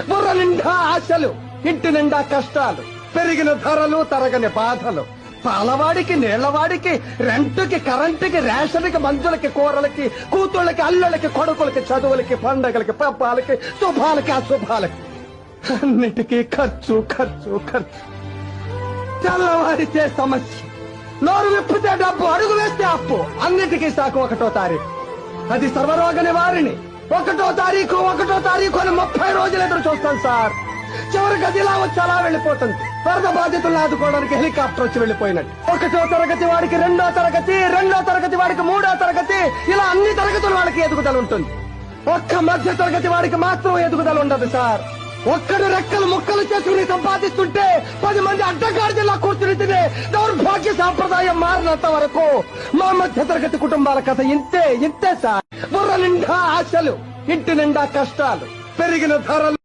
బుర్ర నిండా ఆశలు, ఇంటి నిండా కష్టాలు, పెరిగిన ధరలు, తరగని బాధలు, పాలవాడికి, నీళ్లవాడికి, రెంటుకి, కరెంటుకి, రేషన్కి, మందులకి, కూరలకి, కూతుళ్ళకి, అల్లుళ్ళకి, కొడుకులకి, చదువులకి, పండగలకి, పబ్బాలకి, శుభాలకి, అశుభాలకి, అన్నిటికీ ఖర్చు ఖర్చు ఖర్చు. తెల్లవారితే సమస్య, నోరు విప్పితే డబ్బు, అడుగు వేస్తే అప్పు, అన్నిటికీ సాకు 1వ తారీఖు. అది సర్వరోగ నివారిణి. 1వ తారీఖు అని 30 రోజులు ఎదురు చూస్తాను సార్. చివరికి అది ఇలా వచ్చి అలా వెళ్ళిపోతుంది. వరద బాధితులను ఆదుకోవడానికి హెలికాప్టర్ వచ్చి వెళ్ళిపోయినట్టు. 1వ తరగతి వాడికి 2వ తరగతి, 2వ తరగతి వాడికి 3వ తరగతి, ఇలా అన్ని తరగతుల వాళ్ళకి ఎదుగుదల ఉంటుంది. ఒక్క మధ్య తరగతి వాడికి మాత్రం ఎదుగుదల ఉండదు సార్. ఒక్కడు రెక్కలు ముక్కలు చేసుకుని సంపాదిస్తుంటే 10 మంది అడ్డగాడిలా కూర్చుని తినే దౌర్భాగ్య సాంప్రదాయం మారినంత వరకు మా మధ్య తరగతి కుటుంబాల కథ ఇంతే సార్. బుర్ర నిండా ఆశలు, ఇంటి నిండా కష్టాలు, పెరిగిన ధరలు.